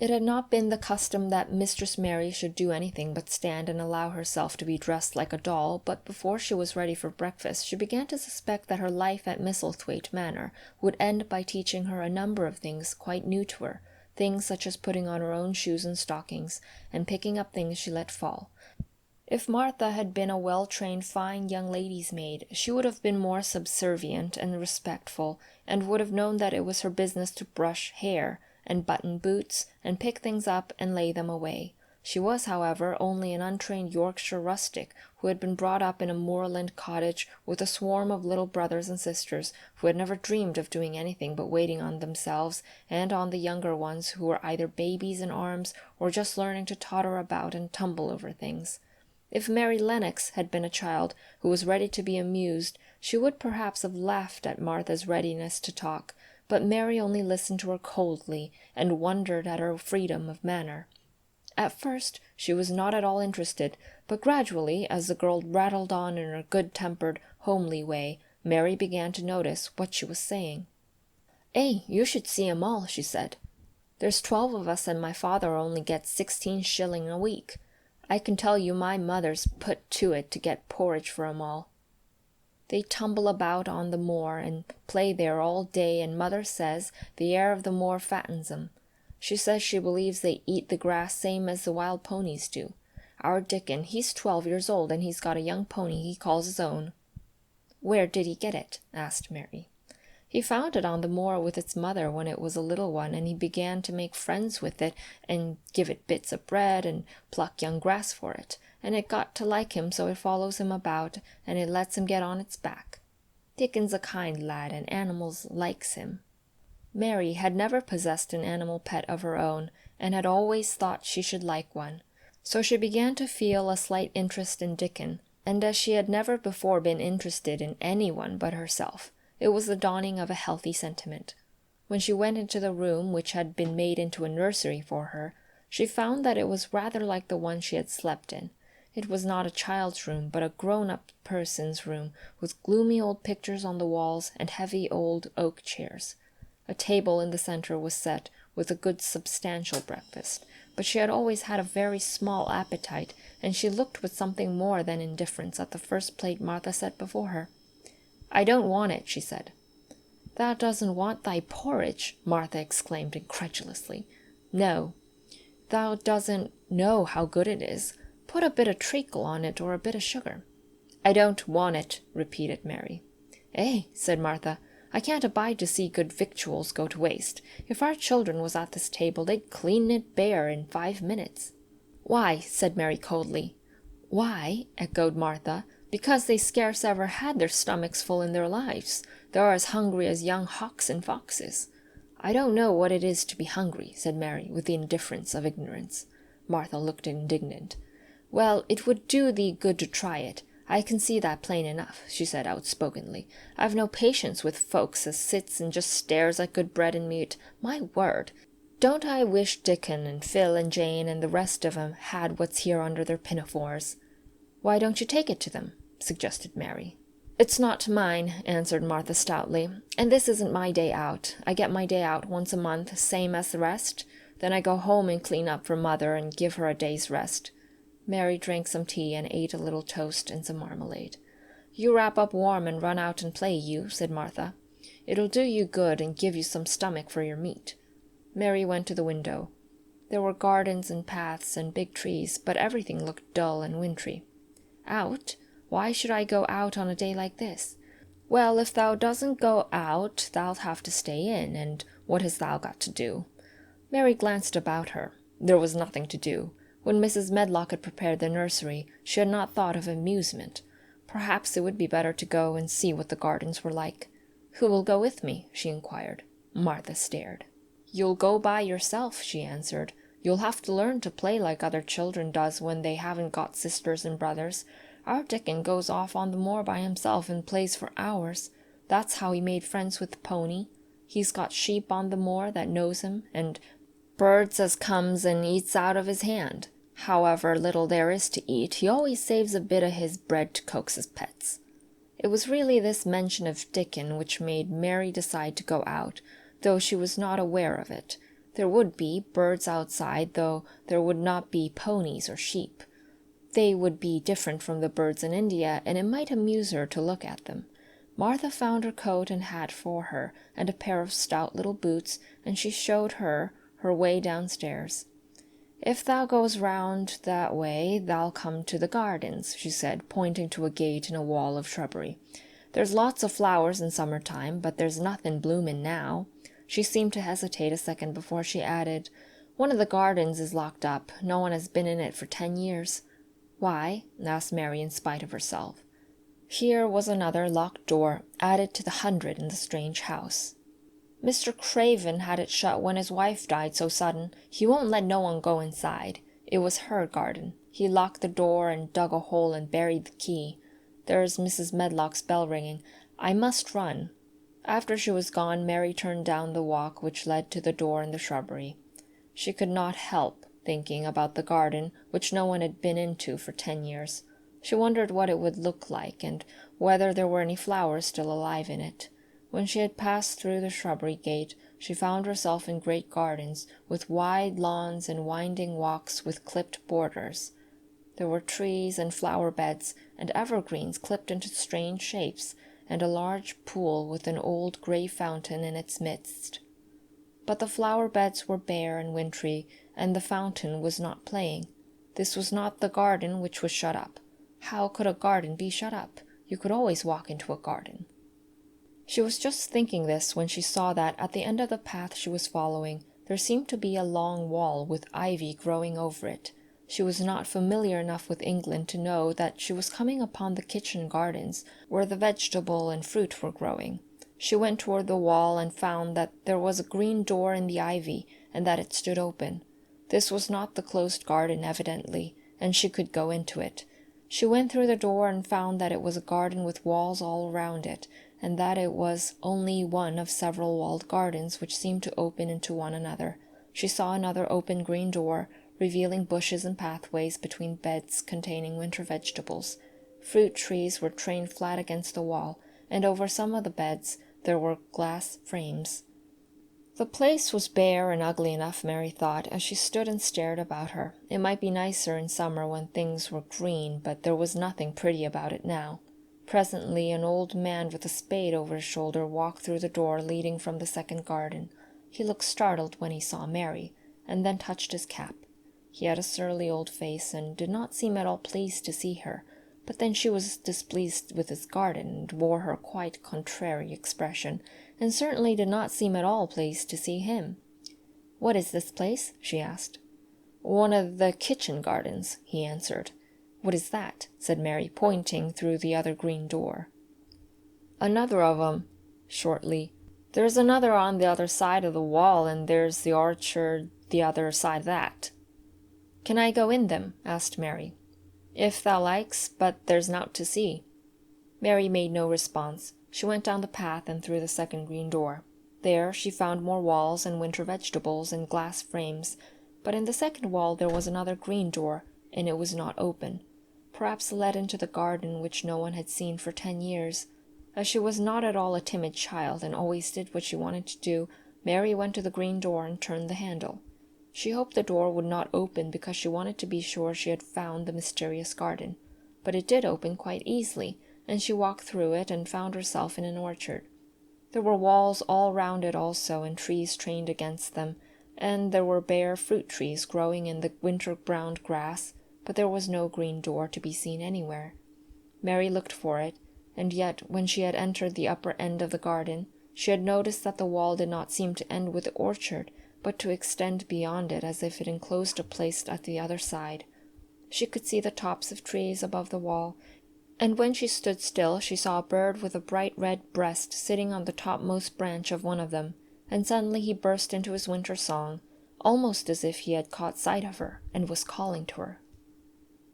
It had not been the custom that Mistress Mary should do anything but stand and allow herself to be dressed like a doll, but before she was ready for breakfast, she began to suspect that her life at Misselthwaite Manor would end by teaching her a number of things quite new to her, things such as putting on her own shoes and stockings, and picking up things she let fall. If Martha had been a well-trained fine young lady's maid, she would have been more subservient and respectful, and would have known that it was her business to brush hair, and button boots, and pick things up and lay them away. She was, however, only an untrained Yorkshire rustic who had been brought up in a moorland cottage with a swarm of little brothers and sisters who had never dreamed of doing anything but waiting on themselves and on the younger ones who were either babies in arms or just learning to totter about and tumble over things. If Mary Lennox had been a child who was ready to be amused, she would perhaps have laughed at Martha's readiness to talk, but Mary only listened to her coldly and wondered at her freedom of manner. At first she was not at all interested, but gradually, as the girl rattled on in her good-tempered, homely way, Mary began to notice what she was saying. You should see 'em all," she said. "There's 12 of us, and my father only gets 16 shilling a week. I can tell you my mother's put to it to get porridge for 'em all. They tumble about on the moor and play there all day, and mother says the air of the moor fattens 'em. She says she believes they eat the grass same as the wild ponies do. Our Dickon, he's 12 years old, and he's got a young pony he calls his own." "Where did he get it?" asked Mary. "He found it on the moor with its mother when it was a little one, and he began to make friends with it and give it bits of bread and pluck young grass for it, and it got to like him, so it follows him about, and it lets him get on its back. Dickon's a kind lad, and animals likes him." Mary had never possessed an animal pet of her own, and had always thought she should like one, so she began to feel a slight interest in Dickon, and as she had never before been interested in anyone but herself, it was the dawning of a healthy sentiment. When she went into the room which had been made into a nursery for her, she found that it was rather like the one she had slept in. It was not a child's room, but a grown-up person's room, with gloomy old pictures on the walls and heavy old oak chairs. A table in the center was set, with a good substantial breakfast, but she had always had a very small appetite, and she looked with something more than indifference at the first plate Martha set before her. "I don't want it," she said. "Thou doesn't want thy porridge?" Martha exclaimed incredulously. "No." "Thou doesn't know how good it is. Put a bit of treacle on it or a bit of sugar." "I don't want it," repeated Mary. Said Martha, "I can't abide to see good victuals go to waste. If our children was at this table, they'd clean it bare in 5 minutes." "Why?" said Mary coldly. "Why?" echoed Martha. "Because they scarce ever had their stomachs full in their lives. They're as hungry as young hawks and foxes." "I don't know what it is to be hungry," said Mary, with the indifference of ignorance. Martha looked indignant. "Well, it would do thee good to try it. I can see that plain enough," she said outspokenly. "I've no patience with folks as sits and just stares at good bread and meat. My word! Don't I wish Dickon and Phil and Jane and the rest of 'em had what's here under their pinafores." "Why don't you take it to them?" suggested Mary. "It's not mine," answered Martha stoutly, "and this isn't my day out. I get my day out once a month, same as the rest. Then I go home and clean up for mother and give her a day's rest." Mary drank some tea and ate a little toast and some marmalade. "You wrap up warm and run out and play, you," said Martha. "It'll do you good and give you some stomach for your meat." Mary went to the window. There were gardens and paths and big trees, but everything looked dull and wintry. "Out? Why should I go out on a day like this?" "Well, if thou doesn't go out, thou'lt have to stay in, and what has thou got to do?" Mary glanced about her. There was nothing to do. When Mrs. Medlock had prepared the nursery, she had not thought of amusement. Perhaps it would be better to go and see what the gardens were like. "Who will go with me?" she inquired. Martha stared. "You'll go by yourself," she answered. "You'll have to learn to play like other children does when they haven't got sisters and brothers. Our Dickon goes off on the moor by himself and plays for hours. That's how he made friends with the pony. He's got sheep on the moor that knows him, and birds as comes and eats out of his hand. However little there is to eat, he always saves a bit of his bread to coax his pets." It was really this mention of Dickon which made Mary decide to go out, though she was not aware of it. There would be birds outside, though there would not be ponies or sheep. They would be different from the birds in India, and it might amuse her to look at them. Martha found her coat and hat for her, and a pair of stout little boots, and she showed her way downstairs. "If thou goes round that way, thou'll come to the gardens," she said, pointing to a gate in a wall of shrubbery. "There's lots of flowers in summer time, but there's nothing bloomin' now." She seemed to hesitate a second before she added, "One of the gardens is locked up. No one has been in it for 10 years. "Why?" asked Mary in spite of herself. Here was another locked door, added to the 100 in the strange house. "Mr. Craven had it shut when his wife died so sudden. He won't let no one go inside. It was her garden. He locked the door and dug a hole and buried the key. There's Mrs. Medlock's bell ringing. I must run." After she was gone, Mary turned down the walk which led to the door in the shrubbery. She could not help thinking about the garden, which no one had been into for 10 years. She wondered what it would look like, and whether there were any flowers still alive in it. When she had passed through the shrubbery gate, she found herself in great gardens, with wide lawns and winding walks with clipped borders. There were trees and flower beds and evergreens clipped into strange shapes, and a large pool with an old gray fountain in its midst. But the flower beds were bare and wintry, and the fountain was not playing. This was not the garden which was shut up. How could a garden be shut up? You could always walk into a garden. She was just thinking this when she saw that at the end of the path she was following, there seemed to be a long wall with ivy growing over it. She was not familiar enough with England to know that she was coming upon the kitchen gardens, where the vegetable and fruit were growing. She went toward the wall and found that there was a green door in the ivy, and that it stood open. This was not the closed garden, evidently, and she could go into it. She went through the door and found that it was a garden with walls all around it, and that it was only one of several walled gardens which seemed to open into one another. She saw another open green door, revealing bushes and pathways between beds containing winter vegetables. Fruit trees were trained flat against the wall, and over some of the beds there were glass frames. The place was bare and ugly enough, Mary thought, as she stood and stared about her. It might be nicer in summer when things were green, but there was nothing pretty about it now. Presently an old man with a spade over his shoulder walked through the door leading from the second garden. He looked startled when he saw Mary, and then touched his cap. He had a surly old face, and did not seem at all pleased to see her, but then she was displeased with his garden, and wore her quite contrary expression, and certainly did not seem at all pleased to see him. "What is this place?" she asked. "One of the kitchen gardens," he answered. "What is that?" said Mary, pointing through the other green door. "Another of 'em," shortly. "There's another on the other side of the wall, and there's the orchard the other side of that." "Can I go in them?" asked Mary. "If thou likes, but there's nowt to see." Mary made no response. She went down the path and through the second green door. There she found more walls and winter vegetables and glass frames, but in the second wall there was another green door, and it was not open. Perhaps it led into the garden which no one had seen for 10 years. As she was not at all a timid child and always did what she wanted to do, Mary went to the green door and turned the handle. She hoped the door would not open because she wanted to be sure she had found the mysterious garden. But it did open quite easily, and she walked through it and found herself in an orchard. There were walls all round it also, and trees trained against them, and there were bare fruit trees growing in the winter-browned grass, but there was no green door to be seen anywhere. Mary looked for it, and yet when she had entered the upper end of the garden, she had noticed that the wall did not seem to end with the orchard, but to extend beyond it as if it enclosed a place at the other side. She could see the tops of trees above the wall, and when she stood still she saw a bird with a bright red breast sitting on the topmost branch of one of them, and suddenly he burst into his winter song, almost as if he had caught sight of her and was calling to her.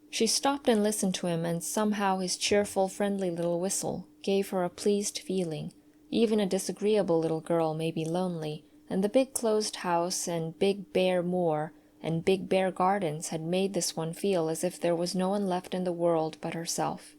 She stopped and listened to him, and somehow his cheerful, friendly little whistle gave her a pleased feeling. Even a disagreeable little girl may be lonely, and the big closed house and big bare moor and big bare gardens had made this one feel as if there was no one left in the world but herself.